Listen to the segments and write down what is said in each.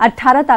18 ta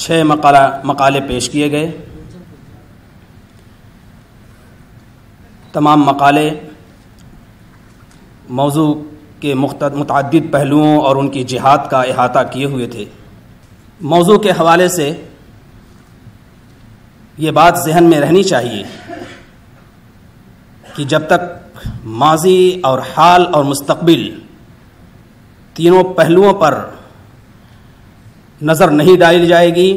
6 مقالے پیش کیے گئے. تمام مقالے موضوع کے متعدد پہلوؤں اور ان کی جہات کا احاطہ کیے ہوئے تھے. موضوع کے حوالے سے یہ بات ذہن میں رہنی چاہیے کہ جب تک ماضی اور حال اور مستقبل تینوں پہلوؤں پر نظر نہیں ڈالی جائے گی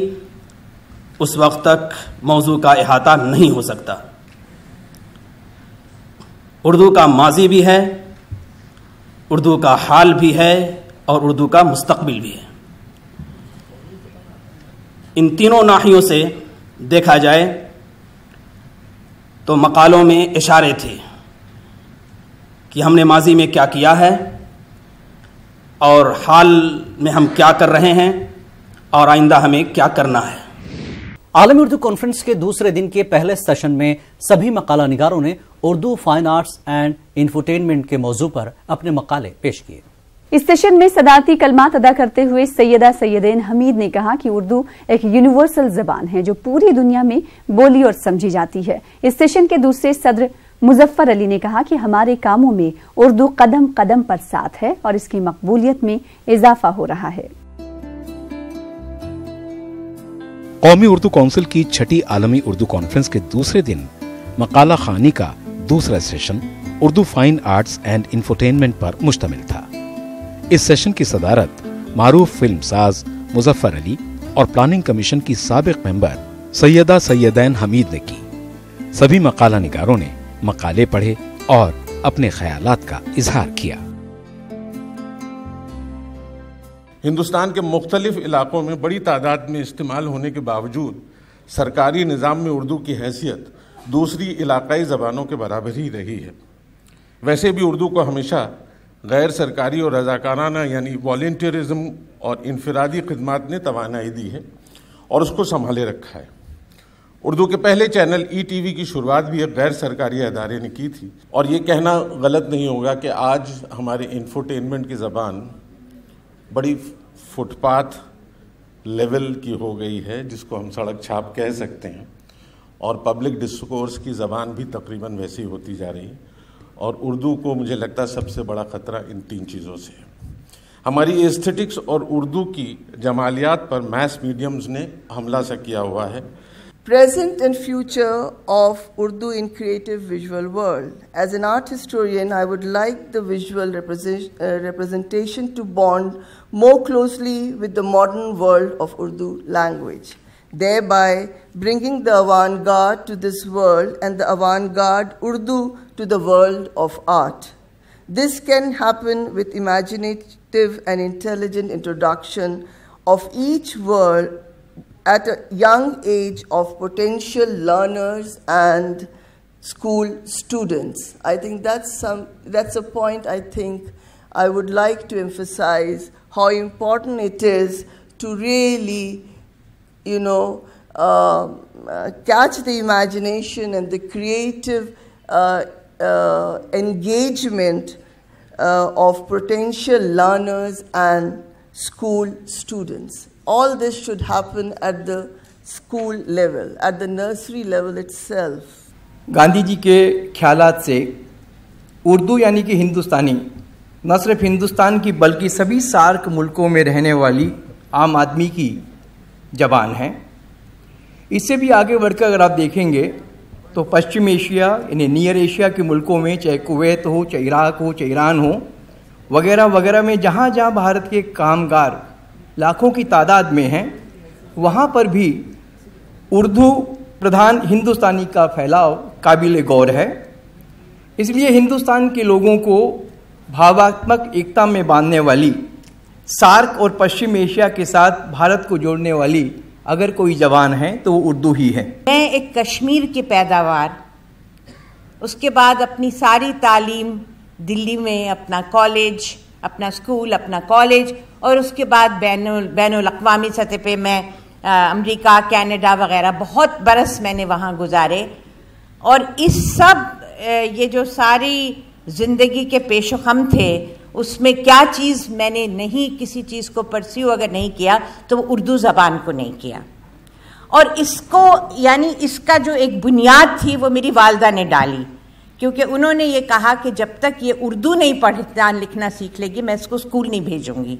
اس وقت تک موضوع کا احاطہ نہیں ہو سکتا. اردو کا ماضی بھی ہے, اردو کا حال بھی ہے اور اردو کا مستقبل بھی ہے. ان تینوں ناحیوں سے دیکھا جائے تو مقالوں میں اشارے تھے کہ ہم نے ماضی میں کیا کیا ہے اور حال میں ہم کیا کر رہے ہیں اور آئندہ ہمیں کیا کرنا ہے. عالمی اردو کانفرنس کے دوسرے دن کے پہلے سیشن میں سبھی مقالہ نگاروں نے Urdu fine arts and infotainment کے موضوع پر اپنے مقالے پیش کیے. اس سیشن میں صدارتی کلمات ادا کرتے ہوئے سیدہ سیدین حمید نے کہا کہ اردو ایک یونیورسل زبان ہے جو پوری دنیا میں بولی اور سمجھی جاتی ہے. اس سیشن کے دوسرے صدر مظفر علی نے کہا کہ ہمارے کاموں میں اردو قدم قدم پر ساتھ ہے اور اس کی مقبولیت میں اضافہ ہو رہا ہے. قومی اردو کونسل کی 6ٹی عالمی اردو کانفرنس کے دوسرے دن مقالہ خوانی کا دوسرا session Urdu fine arts and infotainment پر مشتمل تھا. اس سیشن کی صدارت معروف فلم ساز مظفر علی اور پلاننگ کمیشن کی سابق ممبر سیدہ سیدین حمید نے کی. سبھی مقالہ نگاروں نے مقالے پڑھے اور اپنے خیالات کا اظہار کیا. ہندوستان کے مختلف علاقوں میں بڑی تعداد میں استعمال ہونے کے باوجود سرکاری نظام میں اردو کی حیثیت دوسری علاقائی زبانوں کے برابر ہی رہی ہے. ویسے بھی اردو کو ہمیشہ غیر سرکاری اور رضاکارانہ یعنی والنٹیرزم اور انفرادی خدمات نے توانائی دی ہے اور اس کو سنبھالے رکھا ہے. اردو کے پہلے چینل ETV کی شروعات بھی ایک غیر سرکاری ادارے نے کی تھی اور یہ کہنا غلط نہیں ہوگا کہ آج ہمارے انفوٹینمنٹ کی زبان بڑی فٹ پاتھ لیول کی ہو گئی ہے جس کو ہم سڑک چھاپ کہہ سکتے ہیں اور پبلک ڈسکورس کی زبان بھی تقریباً ویسی ہوتی جا رہی ہے. اور اردو کو مجھے لگتا ہے سب سے بڑا خطرہ ان 3 چیزوں سے ہے. ہماری ایستھیٹکس اور اردو کی جمالیات پر میس میڈیمز نے حملہ سا کیا ہوا ہے. Present and future of Urdu in creative visual world. As an art historian, I would like the visual representation to bond more closely with the modern world of Urdu language, thereby bringing the avant-garde to this world and the avant-garde Urdu to the world of art. This can happen with imaginative and intelligent introduction of each word at a young age of potential learners and school students. I think that's a point I think I would like to emphasize how important it is to really, catch the imagination and the creative engagement of potential learners and school students. All this should happen at the school level, at the nursery level itself. Gandhi جی کے خیالات سے اردو یعنی کہ ہندوستانی نہ صرف ہندوستان کی بلکہ سبھی سارک ملکوں میں رہنے والی عام آدمی کی زبان ہے. اس سے بھی آگے بڑھ کر اگر آپ دیکھیں گے تو پشچم ایشیا یعنی نیئر ایشیا کے ملکوں میں چاہے کویت ہو, چاہے عراق ہو, چاہے ایران ہو وغیرہ وغیرہ میں جہاں جہاں بھارت کے کامگار لاکھوں کی تعداد میں ہیں وہاں پر بھی اردو پردھان ہندوستانی کا پھیلاؤ قابل غور ہے. اس لیے ہندوستان کے لوگوں کو بھاواتمک ایکتا میں باندھنے والی سارک اور پشچم ایشیا کے ساتھ بھارت کو جوڑنے والی اگر کوئی زبان ہے تو وہ اردو ہی ہے. میں ایک کشمیر کی پیداوار, اس کے بعد اپنی ساری تعلیم دلی میں, اپنا کالج, اپنا اسکول, اپنا کالج, اور اس کے بعد بین الاقوامی سطح پہ میں امریکہ, کینیڈا وغیرہ بہت برس میں نے وہاں گزارے. اور اس سب یہ جو ساری زندگی کے پیش و خم تھے اس میں کیا چیز میں نے نہیں کسی چیز کو پرسیو اگر نہیں کیا تو وہ اردو زبان کو نہیں کیا. اور اس کو یعنی اس کا جو ایک بنیاد تھی وہ میری والدہ نے ڈالی، کیونکہ انہوں نے یہ کہا کہ جب تک یہ اردو نہیں پڑھنا لکھنا سیکھ لے گی میں اس کو اسکول نہیں بھیجوں گی.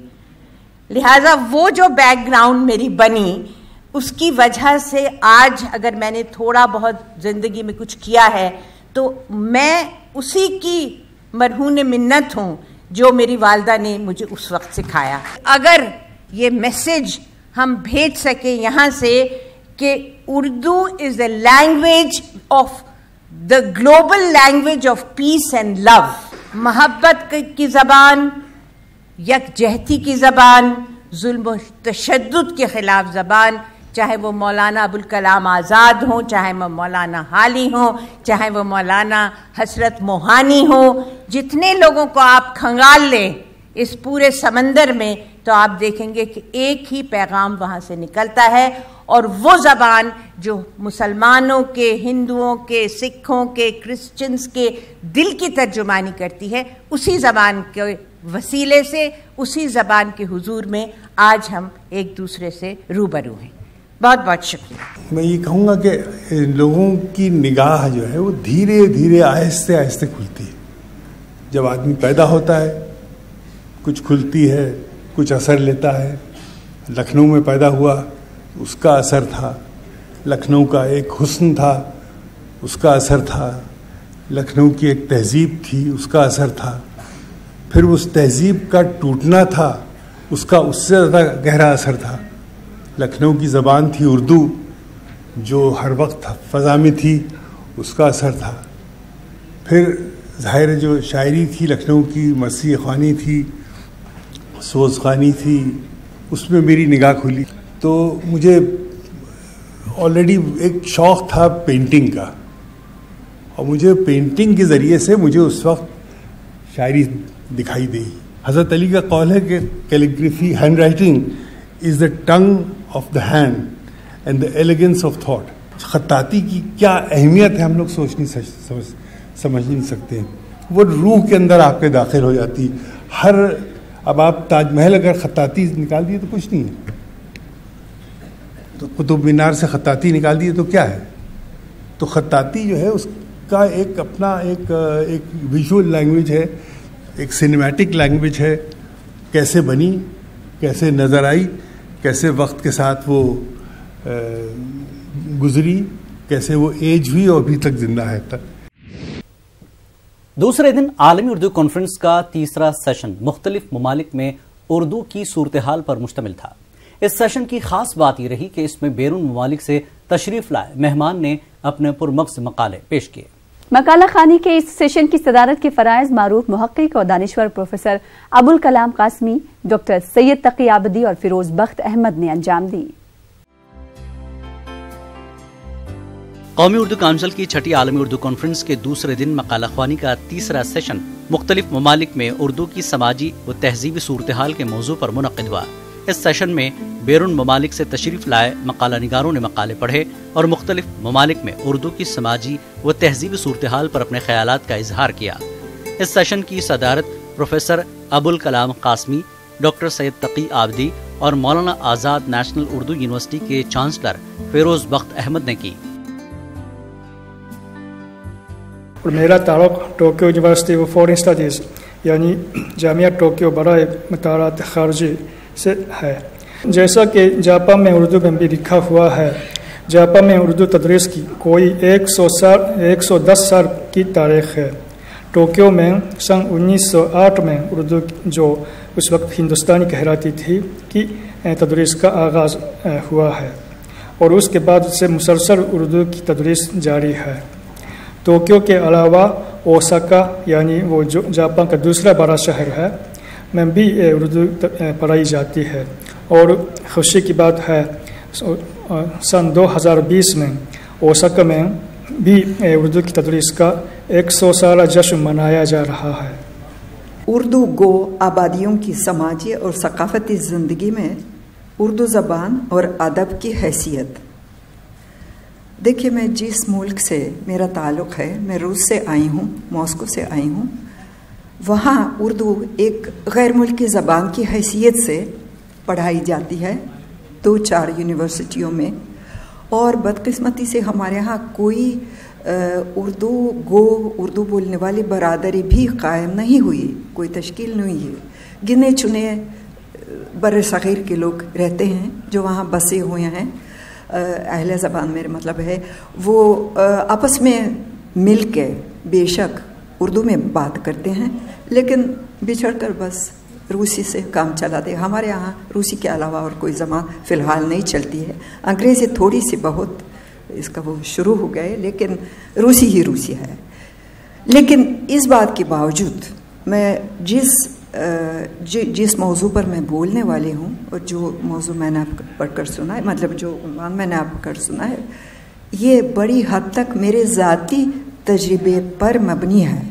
لہٰذا وہ جو بیک گراؤنڈ میری بنی اس کی وجہ سے آج اگر میں نے تھوڑا بہت زندگی میں کچھ کیا ہے تو میں اسی کی مرہون منت ہوں جو میری والدہ نے مجھے اس وقت سکھایا. اگر یہ میسج ہم بھیج سکیں یہاں سے کہ Urdu is a language of the global language of peace and love, محبت کی زبان، یکجہتی کی زبان، ظلم و تشدد کے خلاف زبان، چاہے وہ مولانا ابوالکلام آزاد ہوں، چاہے وہ مولانا حالی ہوں، چاہے وہ مولانا حسرت موہانی ہوں، جتنے لوگوں کو آپ کھنگال لیں اس پورے سمندر میں تو آپ دیکھیں گے کہ ایک ہی پیغام وہاں سے نکلتا ہے، اور وہ زبان جو مسلمانوں کے، ہندوؤں کے، سکھوں کے، کرسچنز کے دل کی ترجمانی کرتی ہے، اسی زبان کے وسیلے سے، اسی زبان کے حضور میں آج ہم ایک دوسرے سے روبرو ہیں. بہت بہت شکریہ. میں یہ کہوں گا کہ لوگوں کی نگاہ جو ہے وہ دھیرے دھیرے آہستہ آہستہ کھلتی ہے. جب آدمی پیدا ہوتا ہے کچھ کھلتی ہے، کچھ اثر لیتا ہے. لکھنؤ میں پیدا ہوا، اس کا اثر تھا. لکھنؤ کا ایک حسن تھا، اس کا اثر تھا. لکھنؤ کی ایک تہذیب تھی، اس کا اثر تھا. پھر اس تہذیب کا ٹوٹنا تھا، اس کا اس سے زیادہ گہرا اثر تھا. لکھنؤ کی زبان تھی اردو، جو ہر وقت فضا میں تھی، اس کا اثر تھا. پھر ظاہر جو شاعری تھی لکھنؤ کی، مرثیہ خوانی تھی، سوز خوانی تھی، اس میں میری نگاہ کھلی. تو مجھے آلریڈی ایک شوق تھا پینٹنگ کا، اور مجھے پینٹنگ کے ذریعے سے مجھے اس وقت شاعری دکھائی دی. حضرت علی کا قول ہے کہ calligraphy hand writing is the tongue of the hand and the elegance of thought. خطاطی کی کیا اہمیت ہے ہم لوگ سمجھ نہیں سکتے. وہ روح کے اندر آپ کے داخل ہو جاتی. اب آپ تاج محل اگر خطاطی نکال دیے تو کچھ نہیں ہے، تو قطب مینار سے خطاطی نکال دیے تو کیا ہے. تو خطاطی جو ہے اس کا ایک اپنا ایک ویژول لینگویج ہے، ایک سنیمیٹک لینگویج ہے. کیسے بنی، کیسے نظر آئی، کیسے وقت کے ساتھ وہ گزری، کیسے وہ ایج ہوئی اور ابھی تک زندہ ہے. دوسرے دن عالمی اردو کانفرنس کا تیسرا سیشن مختلف ممالک میں اردو کی صورتحال پر مشتمل تھا. اس سیشن کی خاص بات یہ رہی کہ اس میں بیرون ممالک سے تشریف لائے مہمان نے اپنے پرمغز مقالے پیش کیے. مقالہ خوانی کے اس سیشن کی صدارت کے فرائض معروف محقق اور دانشور پروفیسر ابوالکلام قاسمی، ڈاکٹر سید تقی عابدی اور فیروز بخت احمد نے انجام دی. قومی اردو کونسل کی چھٹی عالمی اردو کانفرنس کے دوسرے دن مقالہ خوانی کا تیسرا سیشن مختلف ممالک میں اردو کی سماجی و تہذیبی صورتحال کے موضوع پر منعقد ہوا. اس سیشن میں بیرون ممالک سے تشریف لائے مقالہ نگاروں نے مقالے پڑھے اور مختلف ممالک میں اردو کی سماجی و تہذیبی صورتحال پر اپنے خیالات کا اظہار کیا. اس سیشن کی صدارت پروفیسر ابوالکلام قاسمی، ڈاکٹر سید تقی عابدی اور مولانا آزاد نیشنل اردو یونیورسٹی کے چانسلر فیروز بخت احمد نے کی. میرا تعلق Tokyo university of foreign studies یعنی جامعہ ٹوکیو برائے مطالعات خارجی سے ہے. جیسا کہ جاپان میں اردو میں بھی لکھا ہوا ہے، جاپان میں اردو تدریس کی کوئی 110 سال کی تاریخ ہے. ٹوکیو میں سن 1908 میں اردو جو اس وقت ہندوستانی کہلاتی تھی کی تدریس کا آغاز ہوا ہے، اور اس کے بعد سے مسلسل اردو کی تدریس جاری ہے. ٹوکیو کے علاوہ اوساکا یعنی وہ جو جاپان کا دوسرا بڑا شہر ہے میں بھی اردو پڑھائی جاتی ہے. اور خوشی کی بات ہے سن 2020 میں اوساکا میں بھی اردو کی تدریس کا 100 سالہ جشن منایا جا رہا ہے. اردو گو آبادیوں کی سماجی اور ثقافتی زندگی میں اردو زبان اور ادب کی حیثیت. دیکھیے، میں جس ملک سے میرا تعلق ہے، میں روس سے آئی ہوں، ماسکو سے آئی ہوں. وہاں اردو ایک غیر ملکی زبان کی حیثیت سے پڑھائی جاتی ہے 2-4 یونیورسٹیوں میں، اور بدقسمتی سے ہمارے ہاں کوئی اردو بولنے والی برادری بھی قائم نہیں ہوئی، کوئی تشکیل نہیں ہے. گنے چنے بر صغیر کے لوگ رہتے ہیں جو وہاں بسے ہوئے ہیں، اہل زبان میرا مطلب ہے، وہ آپس میں مل کے بے شک اردو میں بات کرتے ہیں، لیکن بچھڑ کر بس روسی سے کام چلاتے. ہمارے یہاں روسی کے علاوہ اور کوئی زبان فی الحال نہیں چلتی ہے. انگریزی تھوڑی سی بہت اس کا وہ شروع ہو گئے، لیکن روسی ہی روسی ہے. لیکن اس بات کے باوجود میں جس موضوع پر میں بولنے والی ہوں اور جو موضوع میں نے آپ پڑھ کر سنا ہے، مطلب جو عنوان میں نے آپ کر سنا ہے، یہ بڑی حد تک میرے ذاتی تجربے پر مبنی ہے.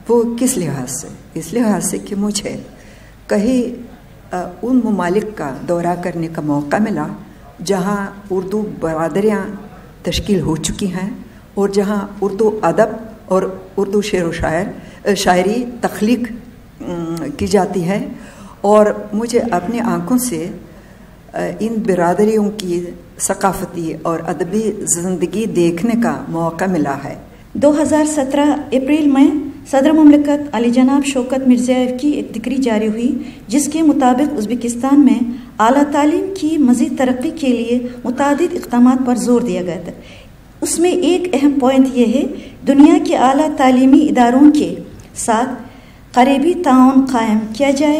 وہ کس لحاظ سے؟ اس لحاظ سے کہ مجھے کہیں ان ممالک کا دورہ کرنے کا موقع ملا جہاں اردو برادریاں تشکیل ہو چکی ہیں اور جہاں اردو ادب اور اردو شعر و شاعری تخلیق کی جاتی ہے، اور مجھے اپنی آنکھوں سے ان برادریوں کی ثقافتی اور ادبی زندگی دیکھنے کا موقع ملا ہے. 2017 اپریل میں صدر مملکت علی جناب شوکت مرزیایف کی ایک ڈکری جاری ہوئی جس کے مطابق ازبکستان میں اعلیٰ تعلیم کی مزید ترقی کے لیے متعدد اقدامات پر زور دیا گیا تھا. اس میں ایک اہم پوائنٹ یہ ہے دنیا کے اعلیٰ تعلیمی اداروں کے ساتھ قریبی تعاون قائم کیا جائے.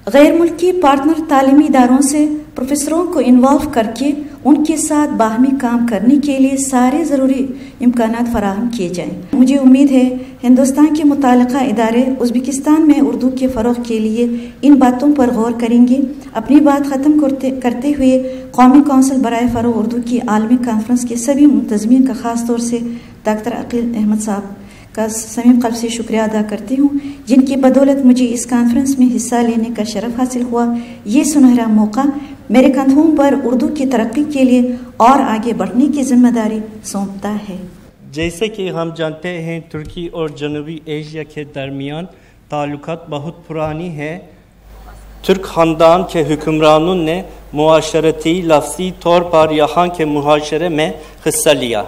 غیر ملکی پارٹنر تعلیمی اداروں سے پروفیسروں کو انوالو کر کے ان کے ساتھ باہمی کام کرنے کے لیے سارے ضروری امکانات فراہم کیے جائیں. مجھے امید ہے ہندوستان کے متعلقہ ادارے ازبکستان میں اردو کے فروغ کے لیے ان باتوں پر غور کریں گے. اپنی بات ختم کرتے ہوئے قومی کونسل برائے فروغ اردو کی عالمی کانفرنس کے سبھی منتظمین کا خاص طور سے ڈاکٹر عقیل احمد صاحب کا صمیم قلب سے شکریہ ادا کرتی ہوں جن کی بدولت مجھے اس کانفرنس میں حصہ لینے کا شرف حاصل ہوا. یہ سنہرا موقع میرے کندھوں پر اردو کی ترقی کے لیے اور آگے بڑھنے کی ذمہ داری سونپتا ہے. جیسے کہ ہم جانتے ہیں ترکی اور جنوبی ایشیا کے درمیان تعلقات بہت پرانی ہیں. ترک خاندان کے حکمرانوں نے معاشرتی لفظی طور پر یہاں کے معاشرے میں حصہ لیا.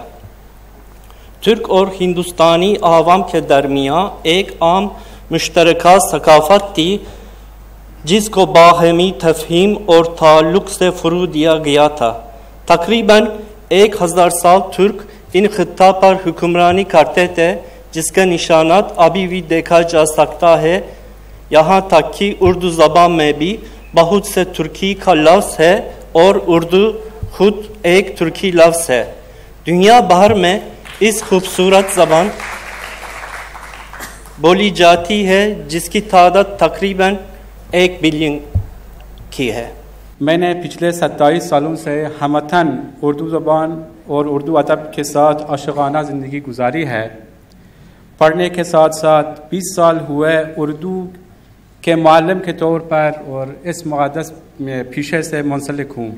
ترک اور ہندوستانی عوام کے درمیان ایک عام مشترکہ ثقافت تھی جس کو باہمی تفہیم اور تعلق سے فروغ دیا گیا تھا. تقریباً 1000 سال ترک ان خطہ پر حکمرانی کرتے تھے جس کا نشانات ابھی بھی دیکھا جا سکتا ہے. یہاں تک کہ اردو زبان میں بھی بہت سے ترکی کا لفظ ہے اور اردو خود ایک ترکی لفظ ہے. دنیا بھر میں اس خوبصورت زبان بولی جاتی ہے جس کی تعداد تقریباً 1 بلین کی ہے. میں نے پچھلے 27 سالوں سے ہموطن اردو زبان اور اردو ادب کے ساتھ عاشقانہ زندگی گزاری ہے. پڑھنے کے ساتھ ساتھ 20 سال ہوئے اردو کے معلم کے طور پر اور اس مقدس میں پیشے سے منسلک ہوں.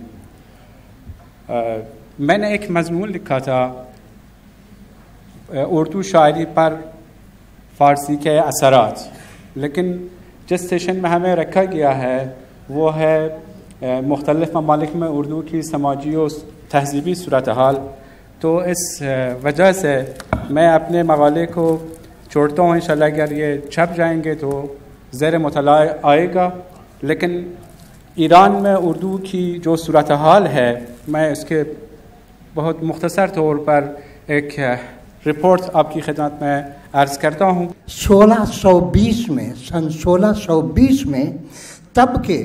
میں نے ایک مضمون لکھا تھا اردو شاعری پر فارسی کے اثرات، لیکن جس سیشن میں ہمیں رکھا گیا ہے وہ ہے مختلف ممالک میں اردو کی سماجی و تہذیبی صورتحال. تو اس وجہ سے میں اپنے مقالے کو چھوڑتا ہوں. انشاءاللہ اگر یہ چھپ جائیں گے تو زیر مطالعہ آئے گا. لیکن ایران میں اردو کی جو صورتحال ہے میں اس کے بہت مختصر طور پر ایک رپورٹ آپ کی خدمت میں عرض کرتا ہوں. 1620 میں سن 1620 میں تب کے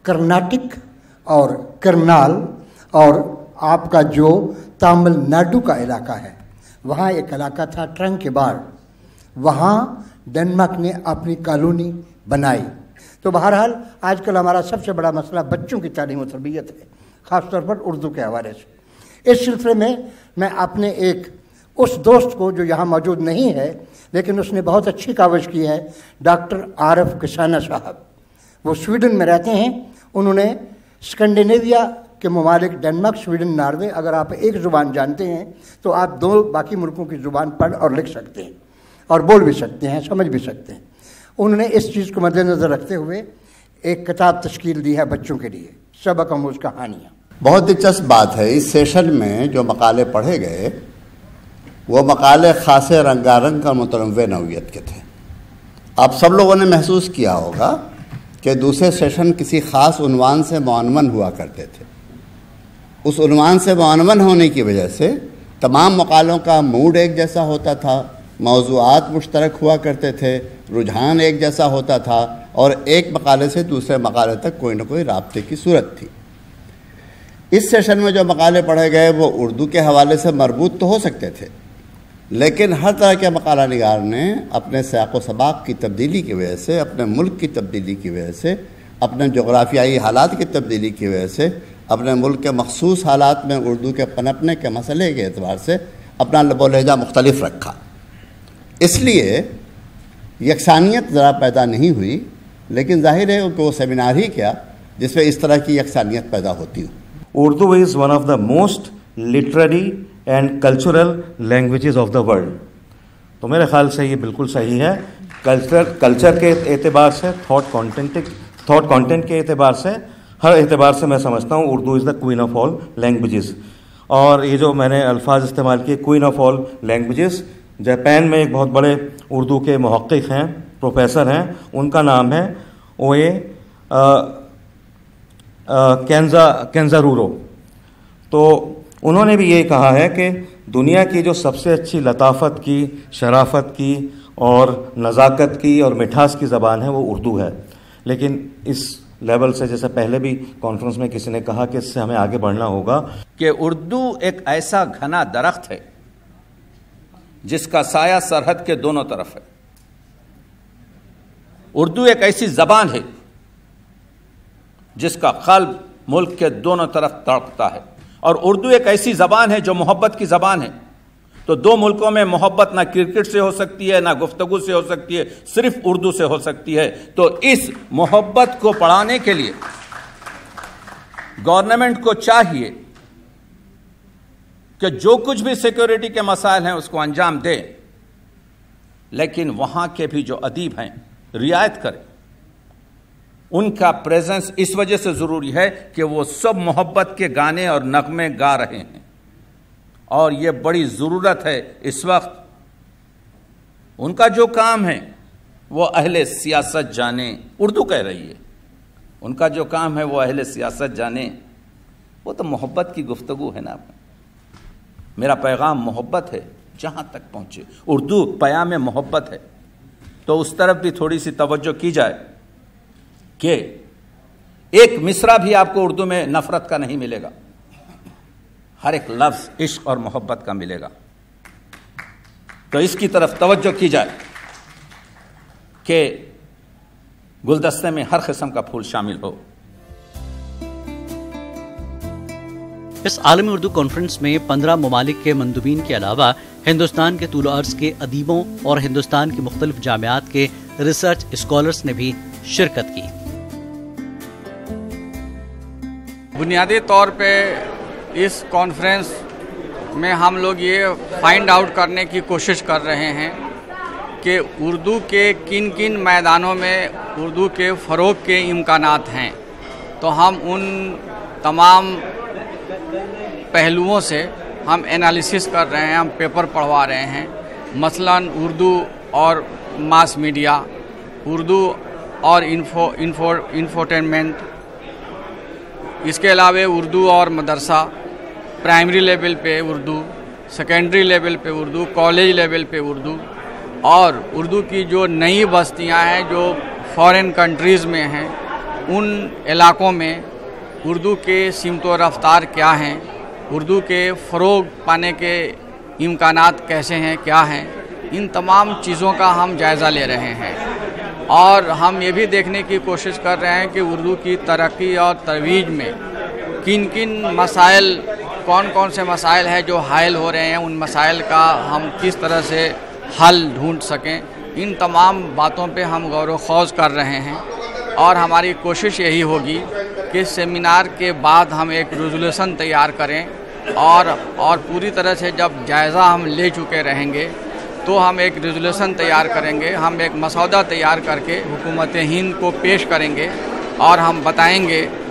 کرناٹک اور کرنال اور آپ کا جو تامل ناڈو کا علاقہ ہے وہاں ایک علاقہ تھا ٹرنک کے بار، وہاں ڈنمارک نے اپنی کالونی بنائی. تو بہرحال آج کل ہمارا سب سے بڑا مسئلہ بچوں کی تعلیم و تربیت ہے، خاص طور پر اردو کے حوالے سے. اس سلسلے میں اپنے ایک اس دوست کو جو یہاں موجود نہیں ہے لیکن اس نے بہت اچھی کاوش کی ہے، ڈاکٹر عارف کسانہ صاحب، وہ سویڈن میں رہتے ہیں. انہوں نے اسکینڈینیویا کے ممالک ڈنمارک، سویڈن، ناروے، اگر آپ ایک زبان جانتے ہیں تو آپ 2 باقی ملکوں کی زبان پڑھ اور لکھ سکتے ہیں اور بول بھی سکتے ہیں، سمجھ بھی سکتے ہیں. انہوں نے اس چیز کو مد نظر رکھتے ہوئے ایک کتاب تشکیل دی ہے بچوں کے لیے، سبق آموز کہانیاں. بہت دلچسپ بات ہے، اس سیشن میں جو مقالے پڑھے گئے وہ مقالے خاصے رنگارنگ اور متنوع نوعیت کے تھے۔ آپ سب لوگوں نے محسوس کیا ہوگا کہ دوسرے سیشن کسی خاص عنوان سے معنون ہوا کرتے تھے۔ اس عنوان سے معنون ہونے کی وجہ سے تمام مقالوں کا موڈ ایک جیسا ہوتا تھا، موضوعات مشترک ہوا کرتے تھے، رجحان ایک جیسا ہوتا تھا، اور ایک مقالے سے دوسرے مقالے تک کوئی نہ کوئی رابطے کی صورت تھی۔ اس سیشن میں جو مقالے پڑھے گئے وہ اردو کے حوالے سے مربوط تو ہو سکتے تھے، لیکن ہر طرح کے مقالہ نگار نے اپنے سیاق و سباق کی تبدیلی کی وجہ سے، اپنے ملک کی تبدیلی کی وجہ سے، اپنے جغرافیائی حالات کی تبدیلی کی وجہ سے، اپنے ملک کے مخصوص حالات میں اردو کے پنپنے کے مسئلے کے اعتبار سے اپنا لب و لہجہ مختلف رکھا۔ اس لیے یکسانیت ذرا پیدا نہیں ہوئی، لیکن ظاہر ہے کہ وہ سیمینار ہی کیا جس میں اس طرح کی یکسانیت پیدا ہوتی ہو۔ Urdu is one of the most literary and cultural languages of the world. تو میرے خیال سے یہ بالکل صحیح ہے۔ کلچر کے اعتبار سے، تھاٹ کانٹینٹ کے اعتبار سے، ہر اعتبار سے میں سمجھتا ہوں اردو از دا کوئین آف آل لینگویجز۔ اور یہ جو میں نے الفاظ استعمال کیے queen of all languages, Japan میں ایک بہت بڑے اردو کے محقق ہیں، پروفیسر ہیں، ان کا نام ہے اوے کینزارورو۔ تو انہوں نے بھی یہ کہا ہے کہ دنیا کی جو سب سے اچھی لطافت کی، شرافت کی اور نزاکت کی اور مٹھاس کی زبان ہے وہ اردو ہے۔ لیکن اس لیول سے، جیسے پہلے بھی کانفرنس میں کسی نے کہا کہ اس سے ہمیں آگے بڑھنا ہوگا کہ اردو ایک ایسا گھنا درخت ہے جس کا سایہ سرحد کے دونوں طرف ہے۔ اردو ایک ایسی زبان ہے جس کا قلب ملک کے دونوں طرف تڑپتا ہے، اور اردو ایک ایسی زبان ہے جو محبت کی زبان ہے۔ تو دو ملکوں میں محبت نہ کرکٹ سے ہو سکتی ہے، نہ گفتگو سے ہو سکتی ہے، صرف اردو سے ہو سکتی ہے۔ تو اس محبت کو بڑھانے کے لیے گورنمنٹ کو چاہیے کہ جو کچھ بھی سیکیورٹی کے مسائل ہیں اس کو انجام دے، لیکن وہاں کے بھی جو ادیب ہیں رعایت کریں۔ ان کا پریزنس اس وجہ سے ضروری ہے کہ وہ سب محبت کے گانے اور نغمے گا رہے ہیں، اور یہ بڑی ضرورت ہے اس وقت۔ ان کا جو کام ہے وہ اہل سیاست جانے، اردو کہہ رہی ہے، ان کا جو کام ہے وہ اہل سیاست جانے، وہ تو محبت کی گفتگو ہے نا۔ میرا پیغام محبت ہے، جہاں تک پہنچے اردو پیام محبت ہے۔ تو اس طرف بھی تھوڑی سی توجہ کی جائے کہ ایک مصرع بھی آپ کو اردو میں نفرت کا نہیں ملے گا، ہر ایک لفظ عشق اور محبت کا ملے گا۔ تو اس کی طرف توجہ کی جائے کہ گلدستے میں ہر قسم کا پھول شامل ہو۔ اس عالمی اردو کانفرنس میں 15 ممالک کے مندوبین کے علاوہ ہندوستان کے طول و عرض کے ادیبوں اور ہندوستان کی مختلف جامعات کے ریسرچ اسکالرز نے بھی شرکت کی۔ بنیادی طور پہ اس کانفرنس میں ہم لوگ یہ فائنڈ آؤٹ کرنے کی کوشش کر رہے ہیں کہ اردو کے کن کن میدانوں میں اردو کے فروغ کے امکانات ہیں۔ تو ہم ان تمام پہلوؤں سے ہم انالیسس کر رہے ہیں، ہم پیپر پڑھوا رہے ہیں، مثلاً اردو اور ماس میڈیا، اردو اور انفوٹینمنٹ، اس کے علاوہ اردو اور مدرسہ، پرائمری لیول پہ اردو، سیکنڈری لیول پہ اردو، کالج لیول پہ اردو، اور اردو کی جو نئی بستیاں ہیں جو فارن کنٹریز میں ہیں، ان علاقوں میں اردو کے سمت و رفتار کیا ہیں، اردو کے فروغ پانے کے امکانات کیسے ہیں، کیا ہیں، ان تمام چیزوں کا ہم جائزہ لے رہے ہیں۔ اور ہم یہ بھی دیکھنے کی کوشش کر رہے ہیں کہ اردو کی ترقی اور ترویج میں کن کن مسائل، کون کون سے مسائل ہیں جو حائل ہو رہے ہیں، ان مسائل کا ہم کس طرح سے حل ڈھونڈ سکیں۔ ان تمام باتوں پہ ہم غور و خوض کر رہے ہیں، اور ہماری کوشش یہی ہوگی کہ سیمینار کے بعد ہم ایک ریزولوشن تیار کریں، اور پوری طرح سے جب جائزہ ہم لے چکے رہیں گے تو ہم ایک ریزولوشن تیار کریں گے، ہم ایک مسودہ تیار کر کے حکومت ہند کو پیش کریں گے، اور ہم بتائیں گے